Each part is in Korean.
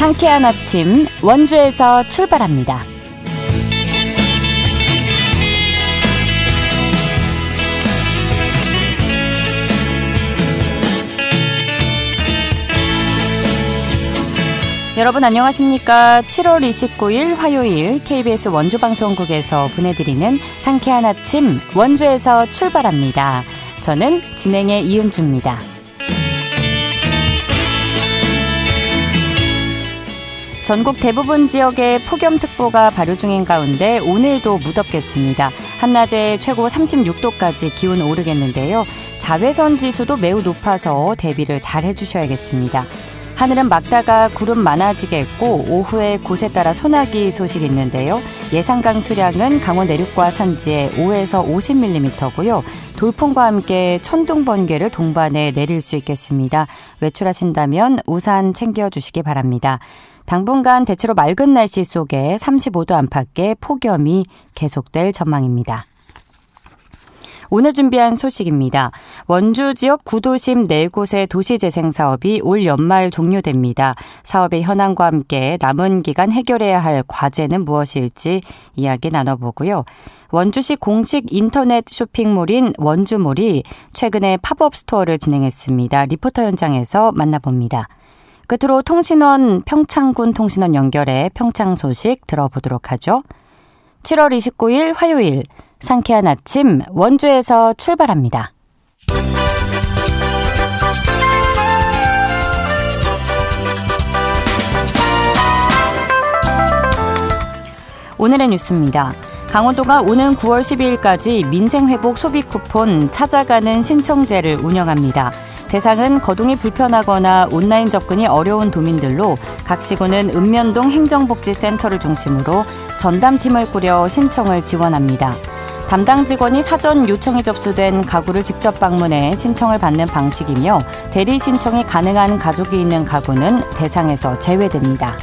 상쾌한 아침 원주에서 출발합니다. 여러분 안녕하십니까? 7월 29일 화요일 KBS 원주방송국에서 보내드리는 상쾌한 아침 원주에서 출발합니다. 저는 진행의 이은주입니다. 전국 대부분 지역에 폭염특보가 발효 중인 가운데 오늘도 무덥겠습니다. 한낮에 최고 36도까지 기온 오르겠는데요. 자외선 지수도 매우 높아서 대비를 잘 해주셔야겠습니다. 하늘은 맑다가 구름 많아지겠고 오후에 곳에 따라 소나기 소식이 있는데요. 예상 강수량은 강원 내륙과 산지에 5에서 50mm고요. 돌풍과 함께 천둥 번개를 동반해 내릴 수 있겠습니다. 외출하신다면 우산 챙겨주시기 바랍니다. 당분간 대체로 맑은 날씨 속에 35도 안팎의 폭염이 계속될 전망입니다. 오늘 준비한 소식입니다. 원주 지역 구도심 4곳의 도시재생 사업이 올 연말 종료됩니다. 사업의 현황과 함께 남은 기간 해결해야 할 과제는 무엇일지 이야기 나눠보고요. 원주시 공식 인터넷 쇼핑몰인 원주몰이 최근에 팝업 스토어를 진행했습니다. 리포터 현장에서 만나봅니다. 끝으로 통신원 평창군 통신원 연결해 평창 소식 들어보도록 하죠. 7월 29일 화요일 상쾌한 아침 원주에서 출발합니다. 오늘의 뉴스입니다. 강원도가 오는 9월 12일까지 민생회복 소비 쿠폰 찾아가는 신청제를 운영합니다. 대상은 거동이 불편하거나 온라인 접근이 어려운 도민들로 각 시군은 읍면동 행정복지센터를 중심으로 전담팀을 꾸려 신청을 지원합니다. 담당 직원이 사전 요청이 접수된 가구를 직접 방문해 신청을 받는 방식이며 대리 신청이 가능한 가족이 있는 가구는 대상에서 제외됩니다.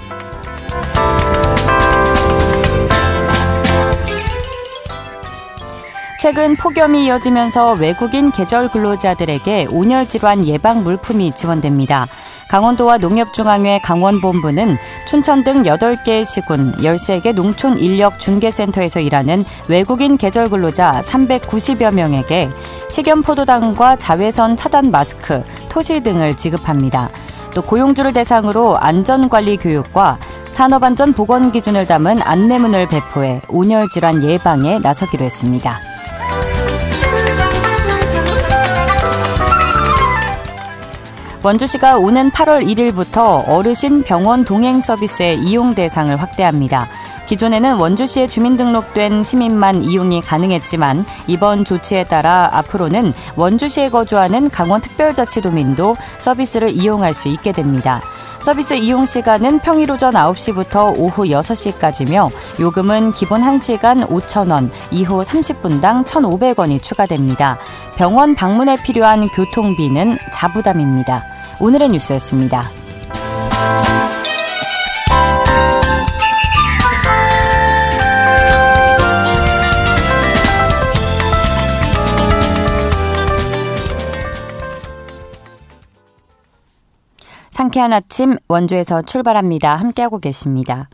최근 폭염이 이어지면서 외국인 계절 근로자들에게 온열 질환 예방 물품이 지원됩니다. 강원도와 농협중앙회 강원본부는 춘천 등 8개 시군 13개 농촌 인력 중개센터에서 일하는 외국인 계절 근로자 390여 명에게 식염포도당과 자외선 차단 마스크, 토시 등을 지급합니다. 또 고용주를 대상으로 안전관리 교육과 산업안전 보건 기준을 담은 안내문을 배포해 온열 질환 예방에 나서기로 했습니다. 원주시가 오는 8월 1일부터 어르신 병원 동행 서비스의 이용 대상을 확대합니다. 기존에는 원주시에 주민등록된 시민만 이용이 가능했지만 이번 조치에 따라 앞으로는 원주시에 거주하는 강원특별자치도민도 서비스를 이용할 수 있게 됩니다. 서비스 이용 시간은 평일 오전 9시부터 오후 6시까지며 요금은 기본 1시간 5,000원, 이후 30분당 1,500원이 추가됩니다. 병원 방문에 필요한 교통비는 자부담입니다. 오늘의 뉴스였습니다. 상쾌한 아침 원주에서 출발합니다. 함께하고 계십니다.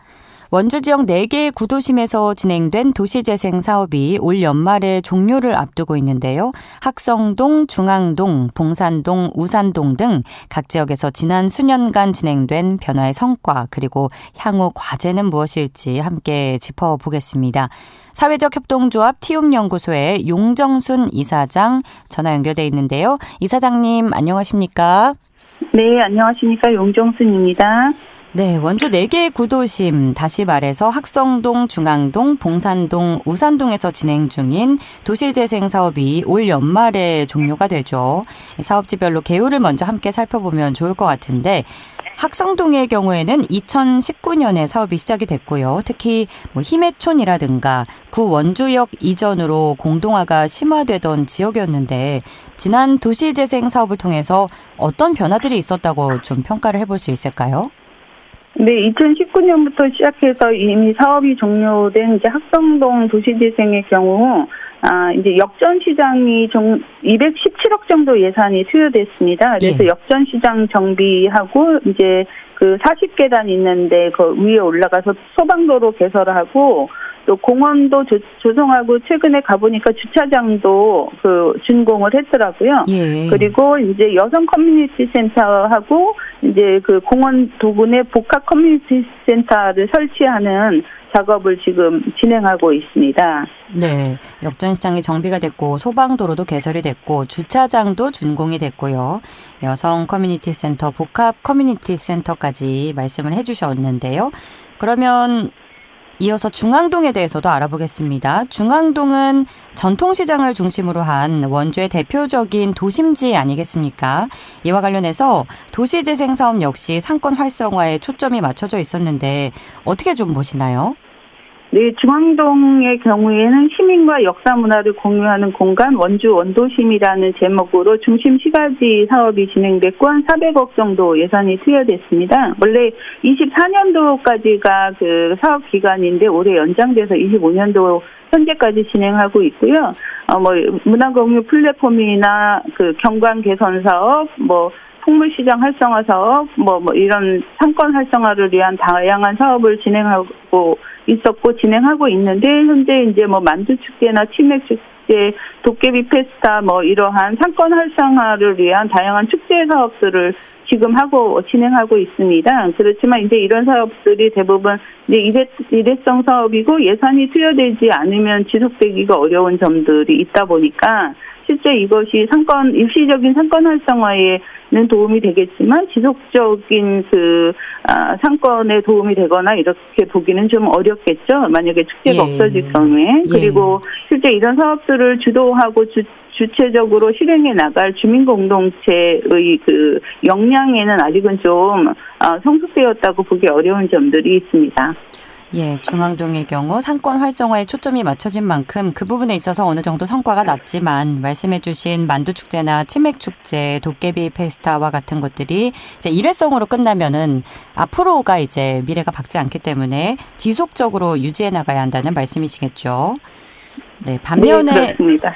원주 지역 4개의 구도심에서 진행된 도시재생 사업이 올 연말에 종료를 앞두고 있는데요. 학성동, 중앙동, 봉산동, 우산동 등 각 지역에서 지난 수년간 진행된 변화의 성과 그리고 향후 과제는 무엇일지 함께 짚어보겠습니다. 사회적 협동조합 티움연구소의 용정순 이사장 전화 연결돼 있는데요. 이사장님 안녕하십니까? 네, 안녕하십니까. 용정순입니다. 네, 원주 4개의 구도심, 다시 말해서 학성동, 중앙동, 봉산동, 우산동에서 진행 중인 도시재생 사업이 올 연말에 종료가 되죠. 사업지별로 개요를 먼저 함께 살펴보면 좋을 것 같은데 학성동의 경우에는 2019년에 사업이 시작이 됐고요. 특히 힘해촌이라든가 구 원주역 이전으로 공동화가 심화되던 지역이었는데 지난 도시재생 사업을 통해서 어떤 변화들이 있었다고 좀 평가를 해볼 수 있을까요? 네, 2019년부터 시작해서 이미 사업이 종료된 이제 학성동 도시재생의 경우, 이제 역전시장이 217억 정도 예산이 투여됐습니다. 그래서 역전시장 정비하고 이제 그 40계단 있는데 그 위에 올라가서 소방도로 개설하고 또 공원도 조성하고 최근에 가보니까 주차장도 그 준공을 했더라고요. 예. 그리고 이제 여성 커뮤니티 센터하고 이제 그 공원 부근에 복합 커뮤니티 센터를 설치하는 작업을 지금 진행하고 있습니다. 네, 역전시장이 정비가 됐고 소방도로도 개설이 됐고 주차장도 준공이 됐고요. 여성 커뮤니티 센터, 복합 커뮤니티 센터까지 말씀을 해주셨는데요. 그러면 이어서 중앙동에 대해서도 알아보겠습니다. 중앙동은 전통시장을 중심으로 한 원주의 대표적인 도심지 아니겠습니까? 이와 관련해서 도시재생 사업 역시 상권 활성화에 초점이 맞춰져 있었는데 어떻게 좀 보시나요? 네, 중앙동의 경우에는 시민과 역사 문화를 공유하는 공간 원주 원도심이라는 제목으로 중심 시가지 사업이 진행됐고 한 400억 정도 예산이 투여됐습니다. 원래 24년도까지가 그 사업 기간인데 올해 연장돼서 25년도 현재까지 진행하고 있고요. 문화공유 플랫폼이나 그 경관 개선 사업, 풍물시장 활성화 사업, 이런 상권 활성화를 위한 다양한 사업을 진행하고 있었고 진행하고 있는데 현재 이제 만두축제나 치맥축제, 도깨비 페스타 이러한 상권 활성화를 위한 다양한 축제 사업들을 지금 진행하고 있습니다. 그렇지만 이제 이런 사업들이 대부분 이제 일회성 사업이고 예산이 투여되지 않으면 지속되기가 어려운 점들이 있다 보니까 실제 이것이 일시적인 상권 활성화에는 도움이 되겠지만 지속적인 상권에 도움이 되거나 이렇게 보기는 좀 어렵겠죠. 만약에 축제가 없어질 경우에. 그리고 실제 이런 사업들을 주도하고 주체적으로 실행해 나갈 주민공동체의 그 역량에는 아직은 좀 성숙되었다고 보기 어려운 점들이 있습니다. 예, 중앙동의 경우 상권 활성화에 초점이 맞춰진 만큼 그 부분에 있어서 어느 정도 성과가 났지만 말씀해 주신 만두축제나 치맥축제, 도깨비 페스타와 같은 것들이 이제 일회성으로 끝나면은 앞으로가 이제 미래가 밝지 않기 때문에 지속적으로 유지해 나가야 한다는 말씀이시겠죠. 네, 반면에 네, 그렇습니다.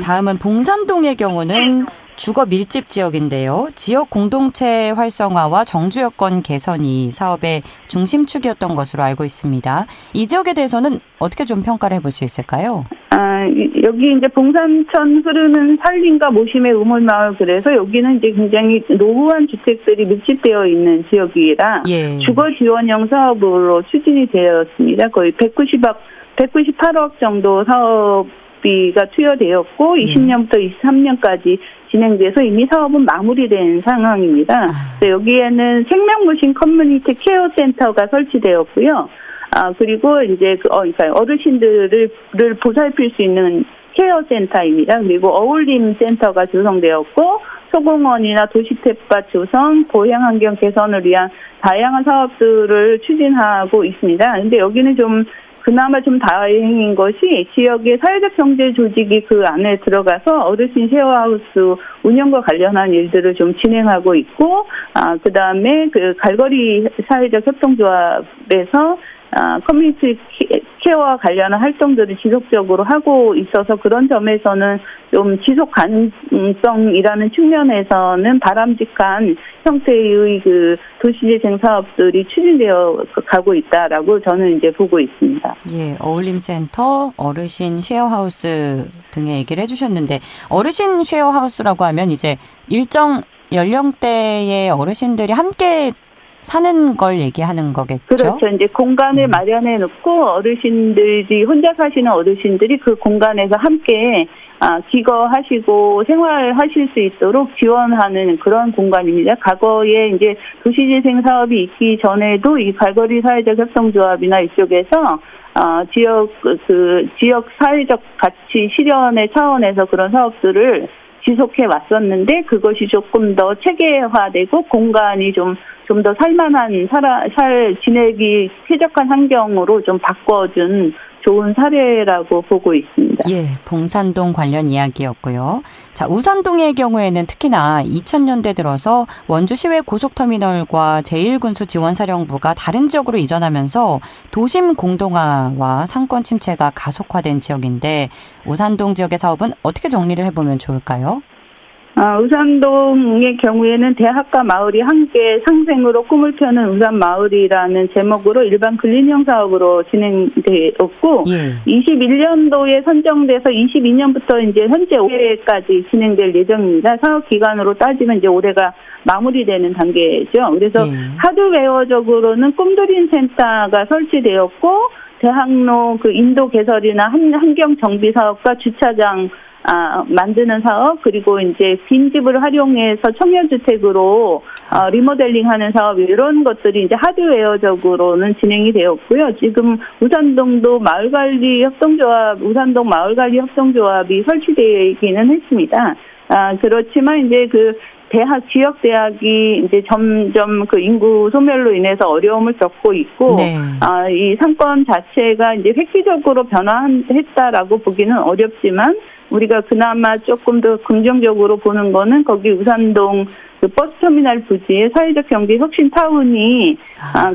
다음은 봉산동의 경우는 주거 밀집 지역인데요. 지역 공동체 활성화와 정주 여건 개선이 사업의 중심축이었던 것으로 알고 있습니다. 이 지역에 대해서는 어떻게 좀 평가를 해볼 수 있을까요? 여기 이제 봉산천 흐르는 산림과 모심의 우물마을 그래서 여기는 이제 굉장히 노후한 주택들이 밀집되어 있는 지역이라 주거 지원형 사업으로 추진이 되었습니다. 거의 198억 정도 사업비가 투여되었고 20년부터 23년까지 진행돼서 이미 사업은 마무리된 상황입니다. 여기에는 생명무신 커뮤니티 케어 센터가 설치되었고요. 그리고 이제 그러니까 어르신들을 보살필 수 있는 케어 센터입니다. 그리고 어울림 센터가 조성되었고 소공원이나 도시텃밭 조성, 보행환경 개선을 위한 다양한 사업들을 추진하고 있습니다. 근데 여기는 그나마 좀 다행인 것이 지역의 사회적 경제 조직이 그 안에 들어가서 어르신 쉐어하우스 운영과 관련한 일들을 좀 진행하고 있고, 그다음에 그 갈거리 사회적 협동조합에서 커뮤니티 케어와 관련한 활동들을 지속적으로 하고 있어서 그런 점에서는 좀 지속 가능성이라는 측면에서는 바람직한 형태의 그 도시재생 사업들이 추진되어 가고 있다라고 저는 이제 보고 있습니다. 예, 어울림센터, 어르신 쉐어하우스 등의 얘기를 해주셨는데 어르신 쉐어하우스라고 하면 이제 일정 연령대의 어르신들이 함께 사는 걸 얘기하는 거겠죠? 그렇죠. 이제 공간을 마련해 놓고 어르신들이 혼자 사시는 어르신들이 그 공간에서 함께 기거하시고 생활하실 수 있도록 지원하는 그런 공간입니다. 과거에 이제 도시재생 사업이 있기 전에도 이 갈거리 사회적 협동조합이나 이쪽에서 지역 사회적 가치 실현의 차원에서 그런 사업들을 지속해 왔었는데 그것이 조금 더 체계화되고 공간이 좀 더 살만한 지내기 쾌적한 환경으로 좀 바꿔준 좋은 사례라고 보고 있습니다. 예, 봉산동 관련 이야기였고요. 자, 우산동의 경우에는 특히나 2000년대 들어서 원주시외 고속터미널과 제1군수 지원사령부가 다른 지역으로 이전하면서 도심 공동화와 상권 침체가 가속화된 지역인데 우산동 지역의 사업은 어떻게 정리를 해보면 좋을까요? 우산동의 경우에는 대학가 마을이 함께 상생으로 꿈을 펴는 우산마을이라는 제목으로 일반 근린형 사업으로 진행되었고, 21년도에 선정돼서 22년부터 이제 현재 올해까지 진행될 예정입니다. 사업 기간으로 따지면 이제 올해가 마무리되는 단계죠. 그래서 하드웨어적으로는 꿈드림 센터가 설치되었고, 대학로 그 인도 개설이나 환경 정비 사업과 주차장 만드는 사업, 그리고 이제 빈집을 활용해서 청년주택으로 리모델링하는 사업, 이런 것들이 이제 하드웨어적으로는 진행이 되었고요. 지금 우산동도 우산동 마을관리 협동조합이 설치되기는 했습니다. 그렇지만 이제 그 지역 대학이 이제 점점 그 인구 소멸로 인해서 어려움을 겪고 있고, 이 상권 자체가 이제 획기적으로 변화했다라고 보기는 어렵지만, 우리가 그나마 조금 더 긍정적으로 보는 거는 거기 우산동 그 버스터미널 부지의 사회적 경제 혁신 타운이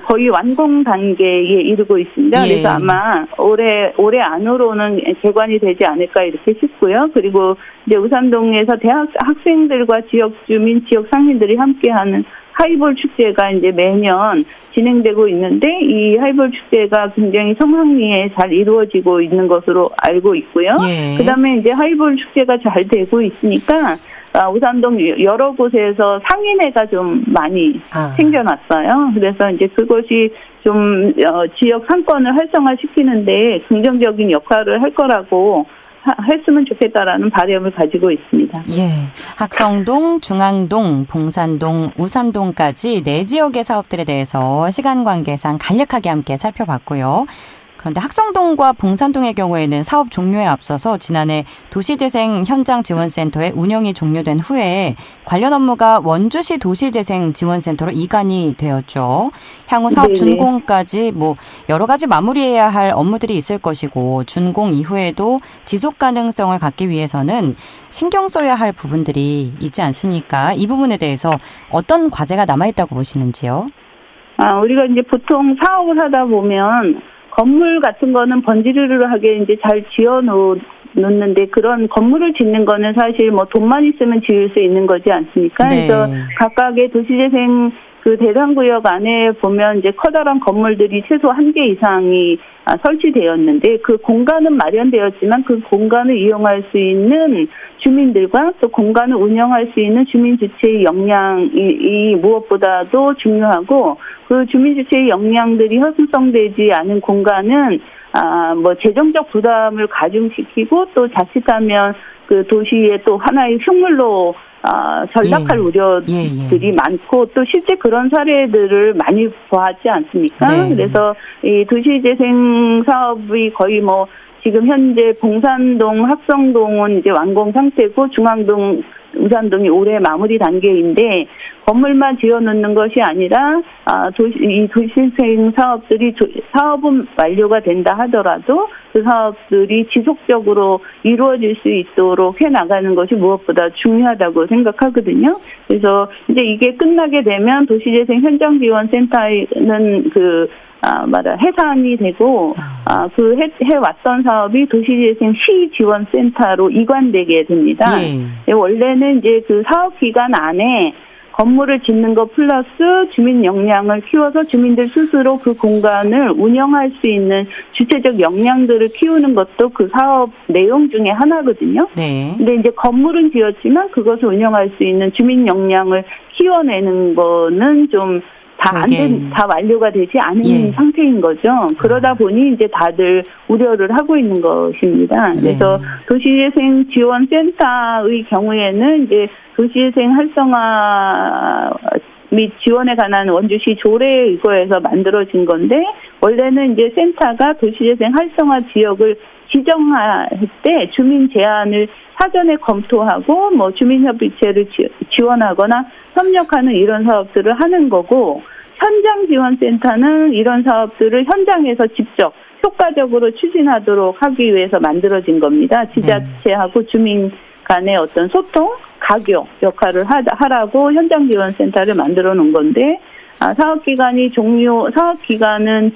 거의 완공 단계에 이르고 있습니다. 그래서 아마 올해 안으로는 개관이 되지 않을까 이렇게 싶고요. 그리고 이제 우산동에서 대학 학생들과 지역 주민, 지역 상인들이 함께하는 하이볼 축제가 이제 매년 진행되고 있는데, 이 하이볼 축제가 굉장히 성황리에 잘 이루어지고 있는 것으로 알고 있고요. 그다음에 이제 하이볼 축제가 잘 되고 있으니까 우산동 여러 곳에서 상인회가 좀 많이 생겨났어요. 그래서 이제 그것이 좀 지역 상권을 활성화시키는데 긍정적인 역할을 할 거라고 했으면 좋겠다라는 바람을 가지고 있습니다. 학성동, 중앙동, 봉산동, 우산동까지 4지역의 사업들에 대해서 시간 관계상 간략하게 함께 살펴봤고요. 그런데 학성동과 봉산동의 경우에는 사업 종료에 앞서서 지난해 도시재생 현장지원센터의 운영이 종료된 후에 관련 업무가 원주시 도시재생지원센터로 이관이 되었죠. 향후 사업 준공까지 여러 가지 마무리해야 할 업무들이 있을 것이고, 준공 이후에도 지속 가능성을 갖기 위해서는 신경 써야 할 부분들이 있지 않습니까? 이 부분에 대해서 어떤 과제가 남아있다고 보시는지요? 우리가 이제 보통 사업을 하다 보면 건물 같은 거는 번지르르하게 이제 잘 놓는데, 그런 건물을 짓는 거는 사실 돈만 있으면 지을 수 있는 거지 않습니까? 그래서 각각의 도시재생 그 대상구역 안에 보면 이제 커다란 건물들이 최소 1개 이상이 설치되었는데, 그 공간은 마련되었지만 그 공간을 이용할 수 있는 주민들과 또 공간을 운영할 수 있는 주민주체의 역량이 무엇보다도 중요하고, 그 주민주체의 역량들이 형성되지 않은 공간은 재정적 부담을 가중시키고, 또 자칫하면 그 도시의 또 하나의 흉물로 전락할 우려들이 많고, 또 실제 그런 사례들을 많이 보았지 않습니까? 그래서 이 도시재생 사업이 거의 지금 현재 봉산동, 학성동은 이제 완공 상태고, 중앙동, 우산동이 올해 마무리 단계인데, 건물만 지어놓는 것이 아니라 이 도시재생 사업들이 사업은 완료가 된다 하더라도 그 사업들이 지속적으로 이루어질 수 있도록 해나가는 것이 무엇보다 중요하다고 생각하거든요. 그래서 이제 이게 끝나게 되면 도시재생 현장지원센터는 해산이 되고, 해왔던 사업이 도시재생 시지원센터로 이관되게 됩니다. 원래는 이제 그 사업 기간 안에 건물을 짓는 것 플러스 주민 역량을 키워서 주민들 스스로 그 공간을 운영할 수 있는 주체적 역량들을 키우는 것도 그 사업 내용 중에 하나거든요. 근데 이제 건물은 지었지만 그것을 운영할 수 있는 주민 역량을 키워내는 거는 좀 다 완료가 되지 않은 상태인 거죠. 그러다 보니 이제 다들 우려를 하고 있는 것입니다. 그래서 도시재생 지원센터의 경우에는 이제 도시재생 활성화 및 지원에 관한 원주시 조례에 의거해서 만들어진 건데, 원래는 이제 센터가 도시재생 활성화 지역을 지정할 때 주민 제안을 사전에 검토하고 주민협의체를 지원하거나 협력하는 이런 사업들을 하는 거고, 현장지원센터는 이런 사업들을 현장에서 직접 효과적으로 추진하도록 하기 위해서 만들어진 겁니다. 지자체하고 주민 간의 어떤 소통, 가교 역할을 하라고 현장지원센터를 만들어 놓은 건데, 사업 기간은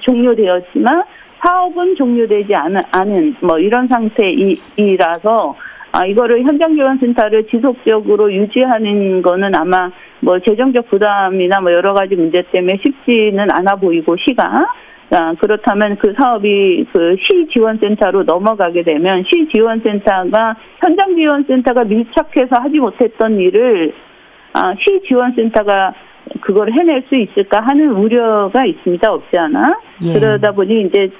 종료되었지만 사업은 종료되지 않은 이런 상태이라서 이거를 현장지원센터를 지속적으로 유지하는 거는 아마 뭐 재정적 부담이나 뭐 여러 가지 문제 때문에 쉽지는 않아 보이고 시가. 그렇다면 그 사업이 그 시지원센터로 넘어가게 되면 시지원센터가 현장지원센터가 밀착해서 하지 못했던 일을 시지원센터가 그걸 해낼 수 있을까 하는 우려가 있습니다. 없지 않아. 예. 그러다 보니 이제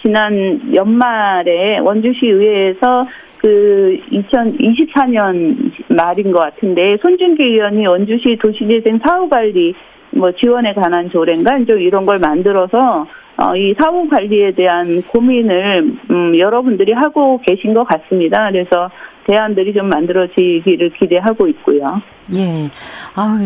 지난 연말에 원주시 의회에서 그 2024년 말인 것 같은데 손준기 의원이 원주시 도시재생 사후관리 뭐 지원에 관한 조례인가 이제 이런 걸 만들어서 이 사후 관리에 대한 고민을 여러분들이 하고 계신 것 같습니다. 그래서 대안들이 좀 만들어지기를 기대하고 있고요. 예.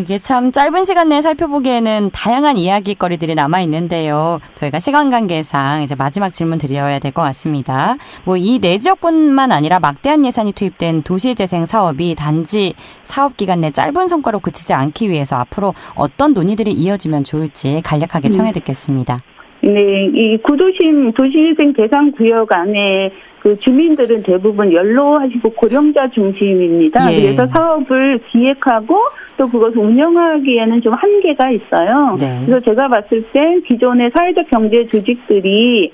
이게 참 짧은 시간 내에 살펴보기에는 다양한 이야기거리들이 남아 있는데요. 저희가 시간 관계상 이제 마지막 질문 드려야 될 것 같습니다. 뭐 이 네 지역뿐만 아니라 막대한 예산이 투입된 도시재생 사업이 단지 사업 기간 내 짧은 성과로 그치지 않기 위해서 앞으로 어떤 논의들이 이어지면 좋을지 간략하게 청해 듣겠습니다. 네, 이 구도심 도시재생 대상 구역 안에 그 주민들은 대부분 연로하시고 고령자 중심입니다. 예. 그래서 사업을 기획하고 또 그것을 운영하기에는 좀 한계가 있어요. 네. 그래서 제가 봤을 때 기존의 사회적 경제 조직들이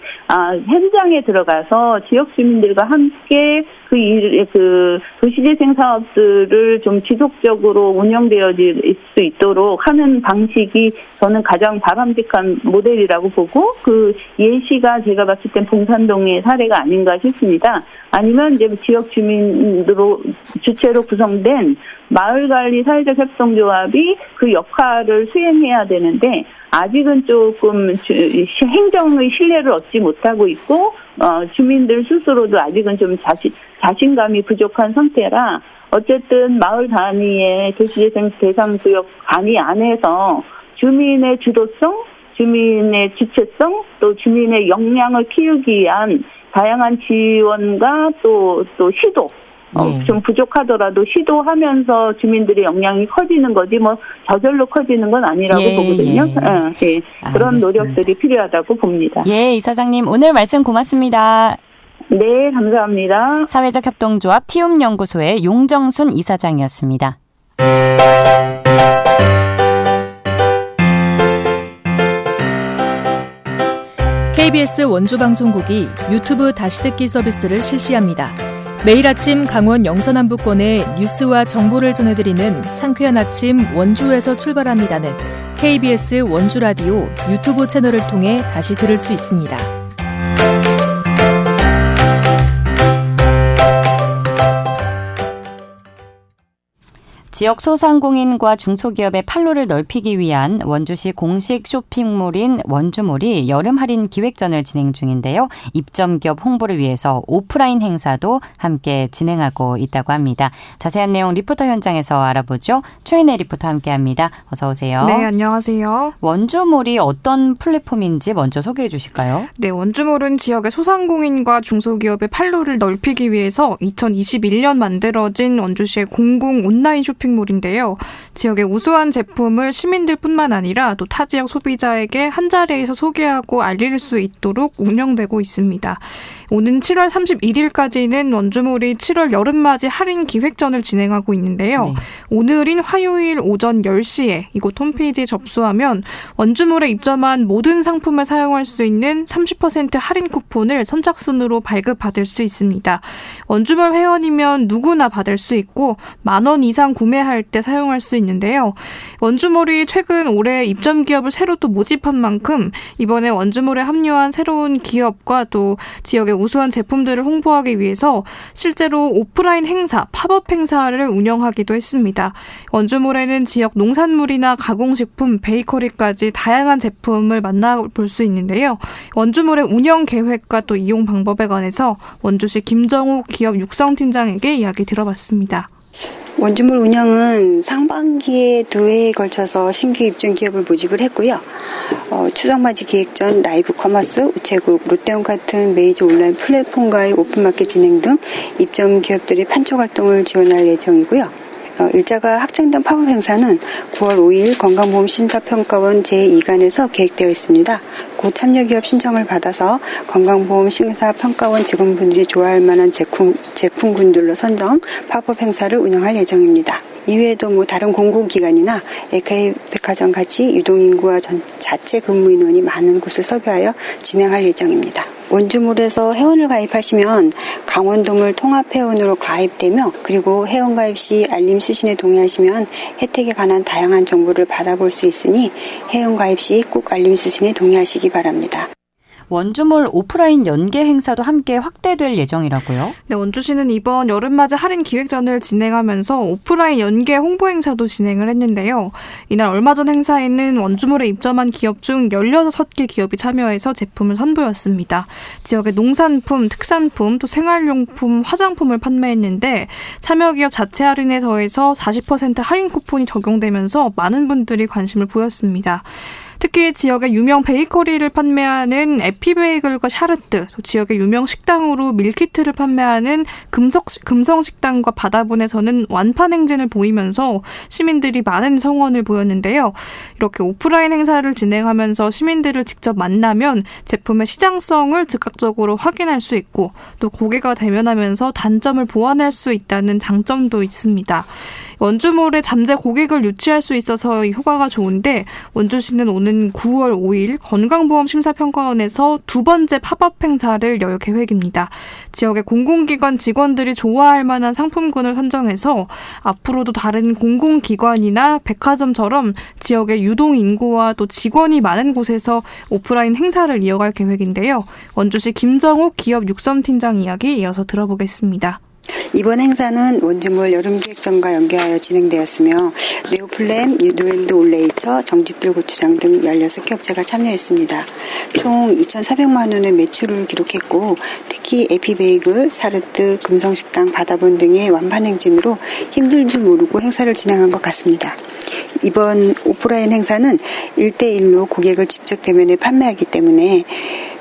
현장에 들어가서 지역 주민들과 함께 그 도시재생 사업들을 좀 지속적으로 운영되어질 수 있도록 하는 방식이 저는 가장 바람직한 모델이라고 보고 그 예시가 제가 봤을 땐 봉산동의 사례가 아닌가 싶습니다. 아니면 이제 지역 주민으로 주체로 구성된 마을관리 사회적 협동조합이 그 역할을 수행해야 되는데 아직은 조금 행정의 신뢰를 얻지 못하고 있고 주민들 스스로도 아직은 좀 자신감이 부족한 상태라 어쨌든 마을 단위의 도시재생 대상 구역 단위 안에서 주민의 주도성, 주민의 주체성, 또 주민의 역량을 키우기 위한 다양한 지원과 또 시도 좀 부족하더라도 시도하면서 주민들의 역량이 커지는 거지 뭐 저절로 커지는 건 아니라고 보거든요. 예. 그런 노력들이 필요하다고 봅니다. 예, 이사장님 오늘 말씀 고맙습니다. 네, 감사합니다. 사회적 협동조합 티움연구소의 용정순 이사장이었습니다. KBS 원주방송국이 유튜브 다시 듣기 서비스를 실시합니다. 매일 아침 강원 영서남부권의 뉴스와 정보를 전해드리는 상쾌한 아침 원주에서 출발합니다는 KBS 원주라디오 유튜브 채널을 통해 다시 들을 수 있습니다. 지역 소상공인과 중소기업의 판로를 넓히기 위한 원주시 공식 쇼핑몰인 원주몰이 여름 할인 기획전을 진행 중인데요. 입점기업 홍보를 위해서 오프라인 행사도 함께 진행하고 있다고 합니다. 자세한 내용 리포터 현장에서 알아보죠. 최인혜 리포터 함께합니다. 어서 오세요. 네, 안녕하세요. 원주몰이 어떤 플랫폼인지 먼저 소개해 주실까요? 네, 원주몰은 지역의 소상공인과 중소기업의 판로를 넓히기 위해서 2021년 만들어진 원주시의 공공 온라인 쇼핑몰인데요. 지역의 우수한 제품을 시민들뿐만 아니라 또 타 지역 소비자에게 한자리에서 소개하고 알릴 수 있도록 운영되고 있습니다. 오는 7월 31일까지는 원주몰이 7월 여름맞이 할인 기획전을 진행하고 있는데요. 네. 오늘인 화요일 오전 10시에 이곳 홈페이지에 접수하면 원주몰에 입점한 모든 상품을 사용할 수 있는 30% 할인 쿠폰을 선착순으로 발급받을 수 있습니다. 원주몰 회원이면 누구나 받을 수 있고 10,000원 이상 구매할 때 사용할 수 있는데요. 원주몰이 최근 올해 입점 기업을 새로 또 모집한 만큼 이번에 원주몰에 합류한 새로운 기업과 또 지역의 우수한 제품들을 홍보하기 위해서 실제로 오프라인 행사, 팝업 행사를 운영하기도 했습니다. 원주몰에는 지역 농산물이나 가공식품, 베이커리까지 다양한 제품을 만나볼 수 있는데요. 원주몰의 운영 계획과 또 이용 방법에 관해서 원주시 김정욱 기업 육성팀장에게 이야기 들어봤습니다. 원주몰 운영은 상반기에 2회에 걸쳐서 신규 입점 기업을 모집을 했고요. 추석맞이 기획전 라이브 커머스, 우체국, 롯데홈 같은 메이저 온라인 플랫폼과의 오픈마켓 진행 등 입점 기업들의 판촉 활동을 지원할 예정이고요. 일자가 확정된 팝업 행사는 9월 5일 건강보험심사평가원 제2관에서 계획되어 있습니다. 곧 참여기업 신청을 받아서 건강보험 심사평가원 직원분들이 좋아할 만한 제품군들로 선정 팝업 행사를 운영할 예정입니다. 이외에도 다른 공공기관이나 에카이백화점 같이 유동인구와 자체 근무인원이 많은 곳을 섭외하여 진행할 예정입니다. 원주몰에서 회원을 가입하시면 강원도물 통합회원으로 가입되며 그리고 회원가입 시 알림 수신에 동의하시면 혜택에 관한 다양한 정보를 받아볼 수 있으니 회원가입 시 꼭 알림 수신에 동의하시기 바랍니다. 원주몰 오프라인 연계 행사도 함께 확대될 예정이라고요? 네, 원주시는 이번 여름맞이 할인 기획전을 진행하면서 오프라인 연계 홍보 행사도 진행을 했는데요. 이날 얼마 전 행사에는 원주몰에 입점한 기업 중 16개 기업이 참여해서 제품을 선보였습니다. 지역의 농산품, 특산품, 또 생활용품, 화장품을 판매했는데 참여 기업 자체 할인에 더해서 40% 할인 쿠폰이 적용되면서 많은 분들이 관심을 보였습니다. 특히 지역의 유명 베이커리를 판매하는 에피베이글과 샤르트, 또 지역의 유명 식당으로 밀키트를 판매하는 금성식당과 바다본에서는 완판 행진을 보이면서 시민들이 많은 성원을 보였는데요. 이렇게 오프라인 행사를 진행하면서 시민들을 직접 만나면 제품의 시장성을 즉각적으로 확인할 수 있고 또 고객과 대면하면서 단점을 보완할 수 있다는 장점도 있습니다. 원주몰에 잠재 고객을 유치할 수 있어서 효과가 좋은데 원주시는 오는 9월 5일 건강보험 심사평가원에서 두 번째 팝업 행사를 열 계획입니다. 지역의 공공기관 직원들이 좋아할 만한 상품군을 선정해서 앞으로도 다른 공공기관이나 백화점처럼 지역의 유동인구와 또 직원이 많은 곳에서 오프라인 행사를 이어갈 계획인데요. 원주시 김정욱 기업 육성팀장 이야기 이어서 들어보겠습니다. 이번 행사는 원주몰 여름기획전과 연계하여 진행되었으며 네오플램, 뉴드랜드 올레이처, 정짓들 고추장 등 16개 업체가 참여했습니다. 총 2,400만 원의 매출을 기록했고 특히 에피베이글, 사르트, 금성식당, 바다본 등의 완판 행진으로 힘들 줄 모르고 행사를 진행한 것 같습니다. 이번 오프라인 행사는 1대1로 고객을 직접 대면해 판매하기 때문에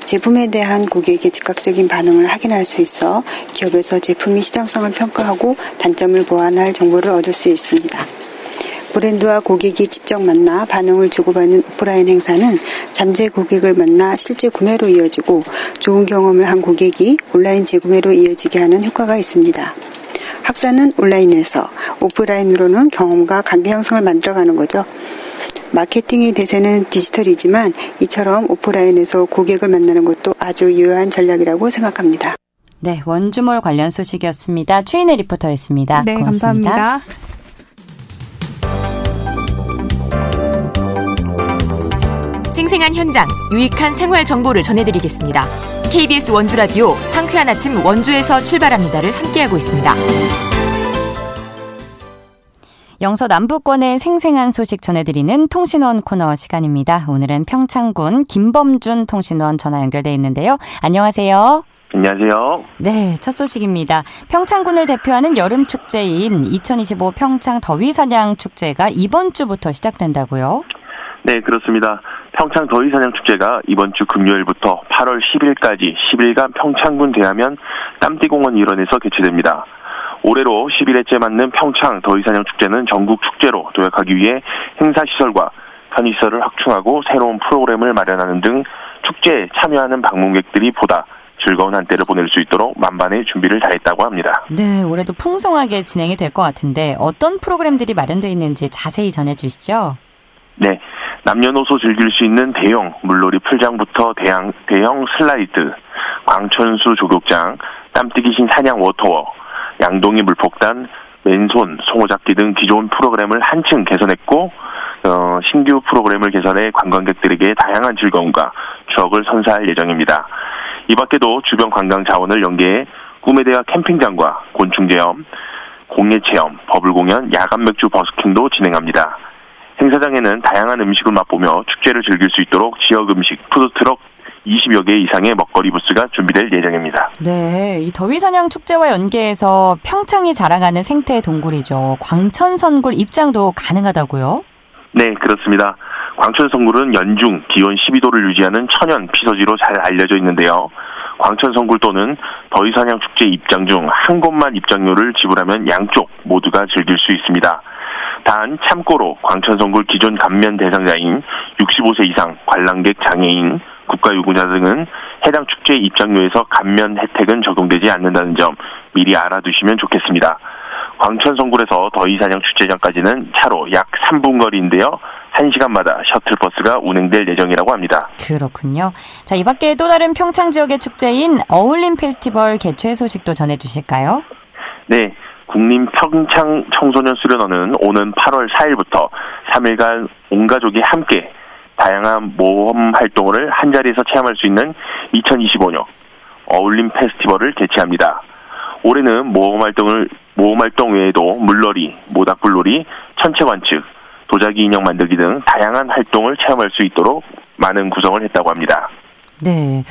제품에 대한 고객의 즉각적인 반응을 확인할 수 있어 기업에서 제품의 시장성을 평가하고 단점을 보완할 정보를 얻을 수 있습니다. 브랜드와 고객이 직접 만나 반응을 주고받는 오프라인 행사는 잠재 고객을 만나 실제 구매로 이어지고 좋은 경험을 한 고객이 온라인 재구매로 이어지게 하는 효과가 있습니다. 확산은 온라인에서 오프라인으로는 경험과 관계 형성을 만들어가는 거죠. 마케팅의 대세는 디지털이지만 이처럼 오프라인에서 고객을 만나는 것도 아주 유효한 전략이라고 생각합니다. 네, 원주몰 관련 소식이었습니다. 추인혜 리포터였습니다. 네, 고맙습니다. 감사합니다. 생생한 현장, 유익한 생활 정보를 전해드리겠습니다. KBS 원주라디오 상쾌한 아침 원주에서 출발합니다를 함께하고 있습니다. 영서 남부권의 생생한 소식 전해드리는 통신원 코너 시간입니다. 오늘은 평창군 김범준 통신원 전화 연결돼 있는데요. 안녕하세요. 안녕하세요. 네, 첫 소식입니다. 평창군을 대표하는 여름 축제인 2025 평창 더위사냥 축제가 이번 주부터 시작된다고요? 네, 그렇습니다. 평창 더위사냥 축제가 이번 주 금요일부터 8월 10일까지 10일간 평창군 대하면 땀띠공원 일원에서 개최됩니다. 올해로 11회째 맞는 평창 더위사냥 축제는 전국 축제로 도약하기 위해 행사시설과 편의시설을 확충하고 새로운 프로그램을 마련하는 등 축제에 참여하는 방문객들이 보다 즐거운 한때를 보낼 수 있도록 만반의 준비를 다했다고 합니다. 네, 올해도 풍성하게 진행이 될 것 같은데 어떤 프로그램들이 마련되어 있는지 자세히 전해주시죠. 네, 남녀노소 즐길 수 있는 대형 물놀이 풀장부터 대형 슬라이드, 광천수 조격장, 땀뜨기신 사냥 워터워, 양동이 물폭탄, 맨손, 송어잡기 등 기존 프로그램을 한층 개선했고 신규 프로그램을 개선해 관광객들에게 다양한 즐거움과 추억을 선사할 예정입니다. 이 밖에도 주변 관광 자원을 연계해 꿈의 대화 캠핑장과 곤충체험, 공예체험, 버블공연, 야간 맥주 버스킹도 진행합니다. 행사장에는 다양한 음식을 맛보며 축제를 즐길 수 있도록 지역 음식, 푸드트럭 20여 개 이상의 먹거리 부스가 준비될 예정입니다. 네, 이 더위사냥 축제와 연계해서 평창이 자랑하는 생태 동굴이죠. 광천선굴 입장도 가능하다고요? 네, 그렇습니다. 광천선굴은 연중 기온 12도를 유지하는 천연 피서지로 잘 알려져 있는데요. 광천선굴도는 더위사냥 축제 입장 중 한 곳만 입장료를 지불하면 양쪽 모두가 즐길 수 있습니다. 단 참고로 광천선굴 기존 감면 대상자인 65세 이상 관람객 장애인, 국가유공자 등은 해당 축제 입장료에서 감면 혜택은 적용되지 않는다는 점 미리 알아두시면 좋겠습니다. 광천성굴에서 더위사냥 축제장까지는 차로 약 3분 거리인데요. 1시간마다 셔틀버스가 운행될 예정이라고 합니다. 그렇군요. 자, 이 밖에 또 다른 평창 지역의 축제인 어울림 페스티벌 개최 소식도 전해주실까요? 네. 국립 평창 청소년 수련원은 오는 8월 4일부터 3일간 온 가족이 함께 다양한 모험 활동을 한자리에서 체험할 수 있는 2025년 어울림 페스티벌을 개최합니다. 올해는 모험 활동 외에도 물놀이, 모닥불놀이, 천체관측, 도자기 인형 만들기 등 다양한 활동을 체험할 수 있도록 많은 구성을 했다고 합니다. 네.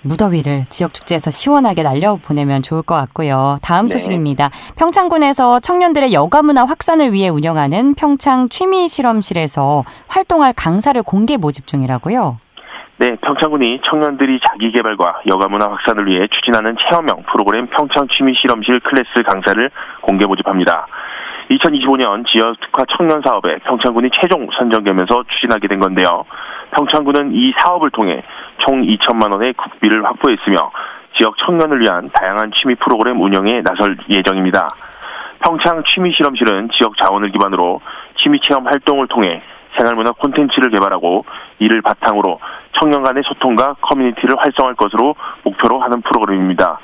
무더위를 지역축제에서 시원하게 날려보내면 좋을 것 같고요. 다음 소식입니다. 평창군에서 청년들의 여가문화 확산을 위해 운영하는 평창 취미실험실에서 활동할 강사를 공개 모집 중이라고요? 네, 평창군이 청년들이 자기개발과 여가문화 확산을 위해 추진하는 체험형 프로그램 평창 취미실험실 클래스 강사를 공개 모집합니다. 2025년 지역 특화 청년 사업에 평창군이 최종 선정되면서 추진하게 된 건데요. 평창군은 이 사업을 통해 총 2천만 원의 국비를 확보했으며 지역 청년을 위한 다양한 취미 프로그램 운영에 나설 예정입니다. 평창 취미실험실은 지역 자원을 기반으로 취미체험 활동을 통해 생활문화 콘텐츠를 개발하고 이를 바탕으로 청년 간의 소통과 커뮤니티를 활성화할 것으로 목표로 하는 프로그램입니다.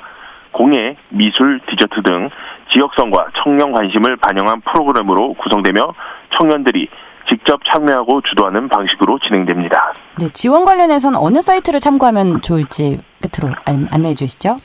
공예, 미술, 디저트 등 지역성과 청년 관심을 반영한 프로그램으로 구성되며 청년들이 직접 참여하고 주도하는 방식으로 진행됩니다. 네, 지원 관련해서는 어느 사이트를 참고하면 좋을지 끝으로 안내해 주시죠.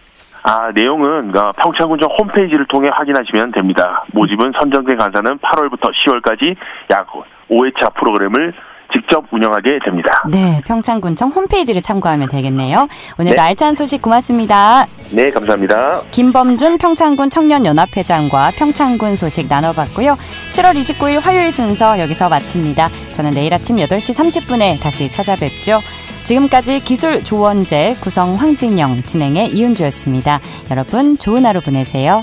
내용은 평창군청 홈페이지를 통해 확인하시면 됩니다. 모집은 선정된 강사는 8월부터 10월까지 약 5회차 프로그램을 직접 운영하게 됩니다. 네, 평창군청 홈페이지를 참고하면 되겠네요. 오늘도 알찬 소식 고맙습니다. 네, 감사합니다. 김범준 평창군 청년연합회장과 평창군 소식 나눠봤고요. 7월 29일 화요일 순서 여기서 마칩니다. 저는 내일 아침 8시 30분에 다시 찾아뵙죠. 지금까지 기술 조원재, 구성 황진영, 진행의 이은주였습니다. 여러분 좋은 하루 보내세요.